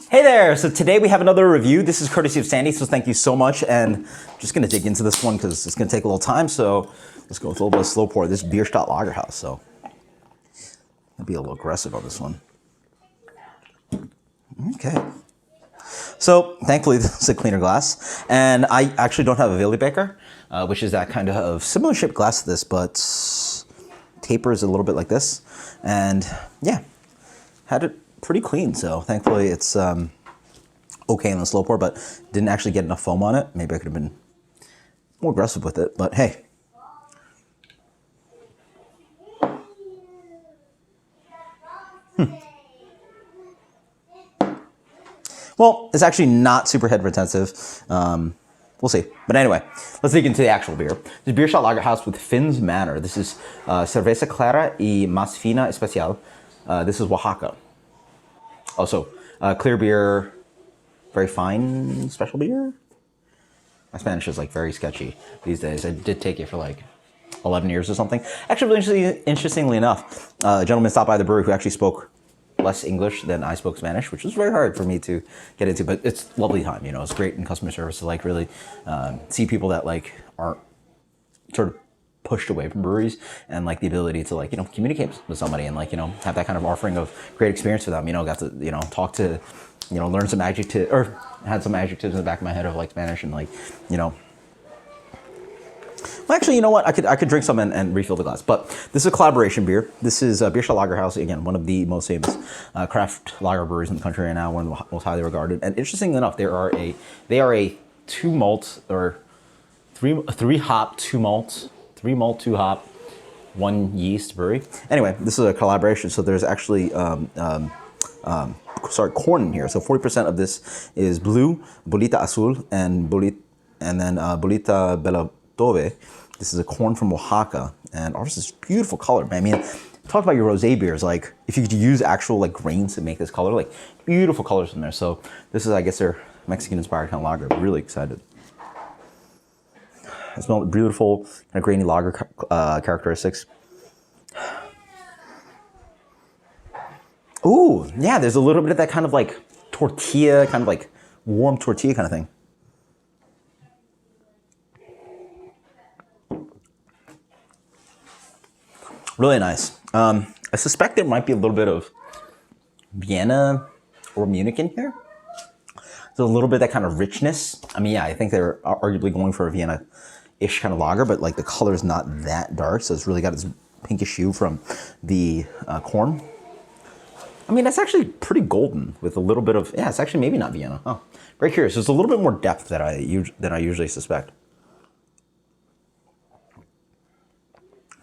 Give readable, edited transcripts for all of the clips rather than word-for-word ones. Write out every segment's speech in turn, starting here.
Hey there! So today we have another review. This is courtesy of Sandy, so thank you so much. And I'm just gonna dig into this one because it's gonna take a little time. So let's go with a little bit of slow pour. This is Bierstadt Lagerhaus, so I'll be a little aggressive on this one. Okay. So thankfully this is a cleaner glass, and I actually don't have a Willebeker, which is that kind of similar shaped glass to this, but tapers a little bit like this. And yeah, had it pretty clean, so thankfully it's okay in the slow pour, but didn't actually get enough foam on it. Maybe I could have been more aggressive with it, but hey. Well, it's actually not super head retentive. We'll see. But anyway, let's dig into the actual beer. This is Bierstadt Lagerhaus with Finn's Manor. This is Cerveza Clara y más Fina Especial. This is Oaxaca. Also, clear beer, very fine special beer. My Spanish is like very sketchy these days. I did take it for like 11 years or something. Actually, really interestingly enough, a gentleman stopped by the brewery who actually spoke less English than I spoke Spanish, which was very hard for me to get into, but it's a lovely time, you know. It's great in customer service to like really see people that like aren't sort of pushed away from breweries, and like the ability to like, you know, communicate with somebody and like, you know, have that kind of offering of great experience for them. You know, got to, you know, talk to, you know, learn some adjectives, or had some adjectives in the back of my head of like Spanish, and like, you know, well, actually, you know what? I could drink some and refill the glass. But this is a collaboration beer. This is Bierstadt Lagerhaus, again, one of the most famous craft lager breweries in the country right now, one of the most highly regarded. And interestingly enough, they are a two malt or three hop, two malt, two hop, one yeast brewery. Anyway, this is a collaboration, so there's actually corn in here. So 40% of this is blue, bolita azul, and then bolita beladove. This is a corn from Oaxaca, and ours is beautiful color, man. I mean, talk about your rosé beers. Like, if you could use actual like grains to make this color, like beautiful colors in there. So this is, I guess, their Mexican-inspired kind of lager. I'm really excited. I smell beautiful, kind of grainy lager characteristics. Ooh, yeah, there's a little bit of that kind of like tortilla, kind of like warm tortilla kind of thing. Really nice. I suspect there might be a little bit of Vienna or Munich in here. There's a little bit of that kind of richness. I mean, yeah, I think they're arguably going for a Vienna-ish kind of lager, but like the color is not that dark, so it's really got its pinkish hue from the corn. I mean, that's actually pretty golden with a little bit of, yeah, it's actually maybe not Vienna. Oh, very curious. There's a little bit more depth than I usually suspect.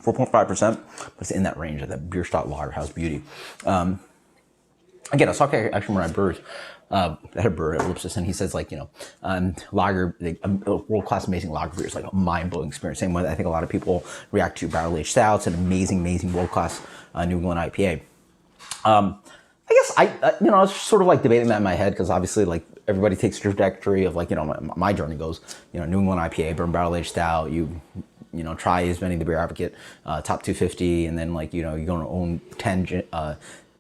4.5%, but it's in that range of that Bierstadt Lagerhaus beauty. Again, I was talking actually when I brewed, I had a brewer at Ellipsis, and he says like, you know, lager, world-class amazing lager beer is like a mind-blowing experience. Same way I think a lot of people react to barrel-aged stouts and amazing world-class New England IPA. I guess you know, I was sort of like debating that in my head because obviously like everybody takes the trajectory of like, you know, my journey goes, you know, New England IPA, burn barrel-aged stout, you know, try as many the Beer Advocate top 250, and then like, you know, you're going to own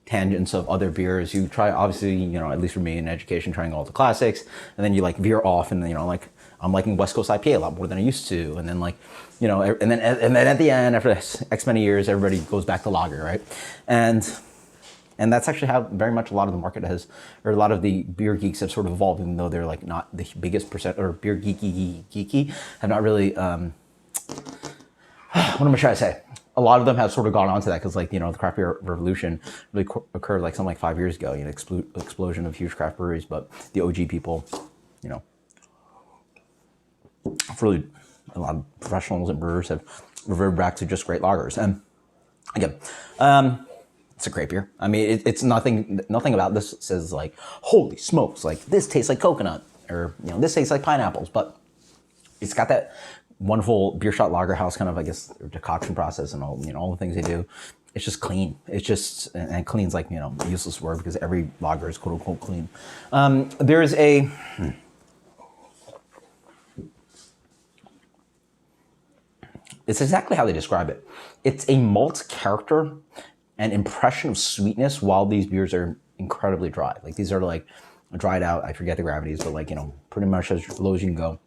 tangents of other beers. You try, obviously, you know, at least for me in education, trying all the classics, and then you like veer off, and then, you know, like I'm liking West Coast IPA a lot more than I used to, and then like, you know, and then at the end, after X many years, everybody goes back to lager, right? And that's actually how very much a lot of the market has, or a lot of the beer geeks have sort of evolved, even though they're like not the biggest percent, or beer geeky, have not really, what am I trying to say? A lot of them have sort of gone on to that because, like, you know, the craft beer revolution really occurred like something like 5 years ago. You know, explosion of huge craft breweries, but the OG people, you know, really a lot of professionals and brewers have reverted back to just great lagers. And again, it's a great beer. I mean, it's nothing about this says like, holy smokes, like this tastes like coconut, or, you know, this tastes like pineapples, but it's got that wonderful Bierstadt Lagerhaus kind of, I guess, decoction process and all, you know, all the things they do. It's just clean. It's just, and clean's like, you know, a useless word because every lager is quote unquote clean. There's a, it's exactly how they describe it. It's a malt character and impression of sweetness while these beers are incredibly dry. Like these are like, dried out. I forget the gravities, but like, pretty much as low as you can go.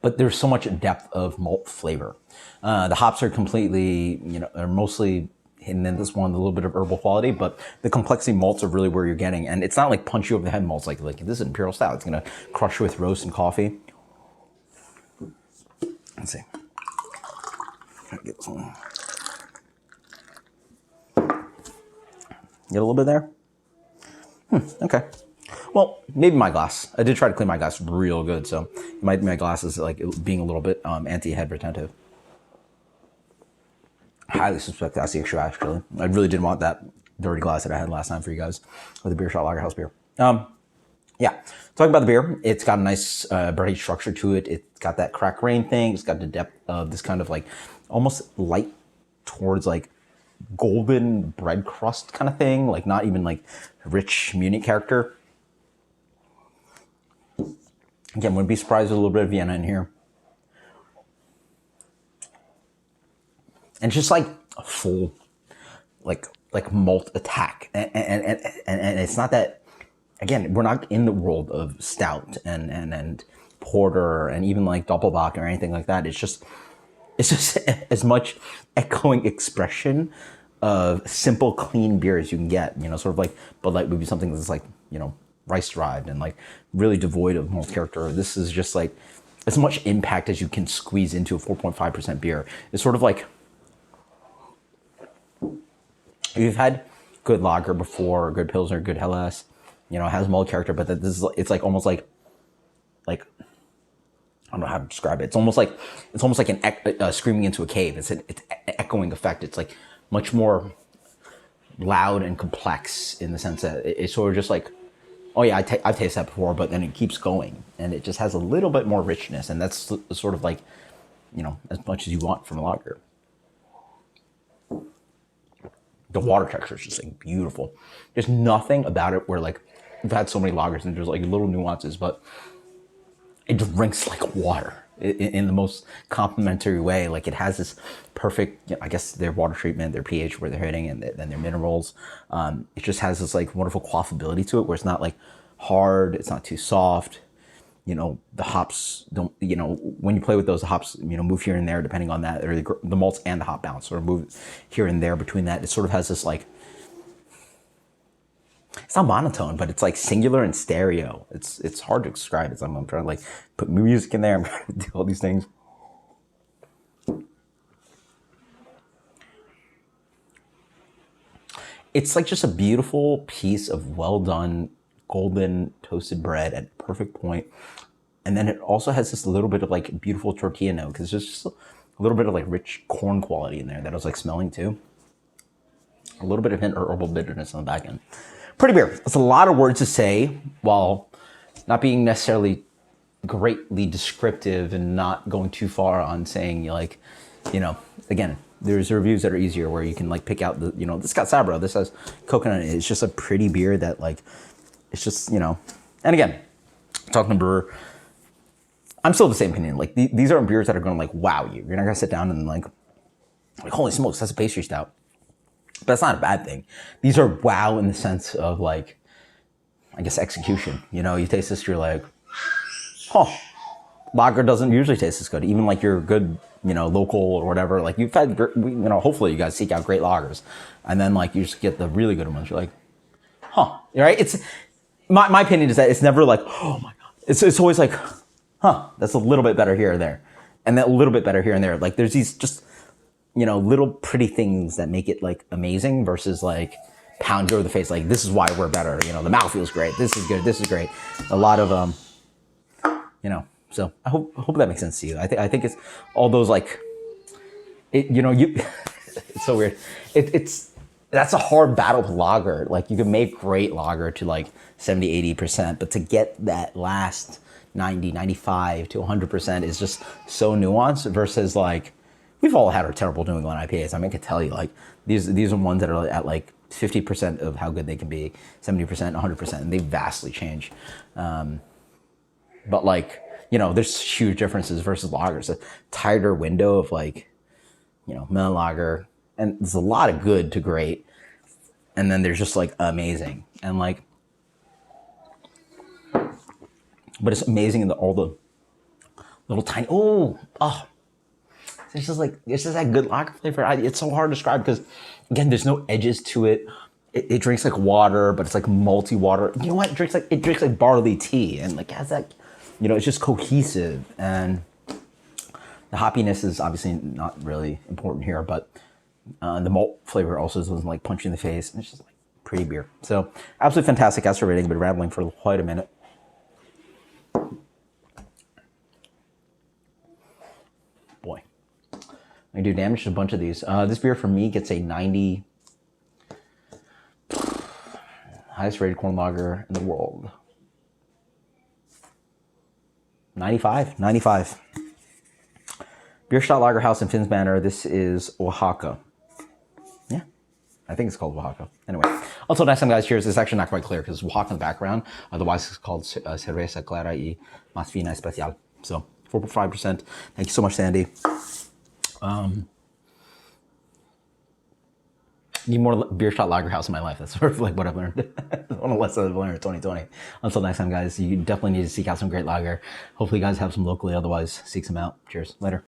But there's so much depth of malt flavor. The hops are completely, they're mostly hidden in this one, a little bit of herbal quality, but the complexity malts are really where you're getting. And it's not like punch you over the head malts. Like this is Imperial Stout. It's going to crush you with roast and coffee. Let's see. Get this one. Get a little bit there? Okay. Well, maybe my glass. I did try to clean my glass real good, so my glass is like being a little bit anti-head retentive. Highly suspect that's the issue, actually. I really didn't want that dirty glass that I had last time for you guys with the Bierstadt Lagerhaus beer. Yeah, talking about the beer, it's got a nice bready structure to it. It's got that crack grain thing. It's got the depth of this kind of like almost light towards like golden bread crust kind of thing. Like not even like rich Munich character. Again, wouldn't be surprised with a little bit of Vienna in here. And just like a full, like malt attack. And it's not that, again, we're not in the world of stout and porter and even like doppelbock or anything like that. It's just as much echoing expression of simple, clean beer as you can get. Sort of like Bud Light would be something that's like, rice derived and like really devoid of malt character. This is just like as much impact as you can squeeze into a 4.5% beer. It's sort of like, you've had good lager before, good pilsner, good Helles, it has malt character, but it's like almost like I don't know how to describe it. It's almost like an screaming into a cave. It's an echoing effect. It's like much more loud and complex in the sense that it's sort of just like, oh yeah, I've tasted that before, but then it keeps going and it just has a little bit more richness, and that's sort of like, as much as you want from a lager. The water texture is just like beautiful. There's nothing about it where like we've had so many lagers and there's like little nuances, but it drinks like water in the most complimentary way. Like it has this perfect, I guess their water treatment, their pH where they're hitting, and then their minerals. It just has this like wonderful quaffability to it where it's not like hard, it's not too soft. The hops don't, when you play with those, the hops, move here and there depending on that, or the malts and the hop balance sort of move here and there between that. It sort of has this like, it's not monotone, but it's like singular and stereo. It's hard to describe. I'm trying to like put music in there. I'm trying to do all these things. It's like just a beautiful piece of well done golden toasted bread at perfect point. And then it also has this little bit of like beautiful tortilla note, because there's just a little bit of like rich corn quality in there that I was like smelling too. A little bit of hint or herbal bitterness on the back end. Pretty beer. It's a lot of words to say while not being necessarily greatly descriptive and not going too far on saying like, again, there's reviews that are easier where you can like pick out the, this got Sabro, this has coconut in it. It's just a pretty beer that like, it's just, and again, talking to brewer, I'm still of the same opinion. Like these aren't beers that are going to like wow you. You're not going to sit down and like holy smokes, that's a pastry stout. But that's not a bad thing. These are wow in the sense of like, I guess execution. You taste this, you're like, lager doesn't usually taste as good. Even like your good, local or whatever. Like you've had, hopefully you guys seek out great lagers, and then like you just get the really good ones. You're like, right? It's my opinion is that it's never like, oh my god. It's always like, that's a little bit better here or there, and that little bit better here and there. Like there's these just, little pretty things that make it like amazing versus like pound you over the face. Like this is why we're better. The mouth feels great. This is good. This is great. A lot of So I hope that makes sense to you. I think it's all those like, it's so weird. That's a hard battle to lager. Like you can make great lager to like 70, 80%, but to get that last 90, 95 to 100% is just so nuanced versus like, we've all had our terrible New England IPAs. I mean, I can tell you like, these are ones that are at like 50% of how good they can be, 70%, 100%, and they vastly change. But like, there's huge differences versus lagers. A tighter window of like, melon lager, and there's a lot of good to great, and then there's just like amazing. And like, but it's amazing in all the little tiny, it's just that good lager flavor. It's so hard to describe because, again, there's no edges to it. It drinks like water, but it's like malty water. You know what? It drinks like barley tea, and like has that, it's just cohesive. And the hoppiness is obviously not really important here, but the malt flavor also doesn't like punch you in the face. And it's just like pretty beer. So absolutely fantastic. As for rating, been rambling for quite a minute. Boy, I do damage to a bunch of these. This beer for me gets a 90. Highest rated corn lager in the world. 95. Bierstadt Lagerhaus in Finnsbanner. This is Oaxaca. Yeah, I think it's called Oaxaca. Anyway, until next time, guys, cheers. It's actually not quite clear because it's Oaxaca in the background. Otherwise, it's called Cerveza Clara y más Fina Especial. So 4.5%. Thank you so much, Sandy. Need more Bierstadt Lagerhaus in my life. That's sort of like what I've learned. One of the lessons I've learned in 2020. Until next time, guys, you definitely need to seek out some great lager. Hopefully, you guys have some locally. Otherwise, seek some out. Cheers. Later.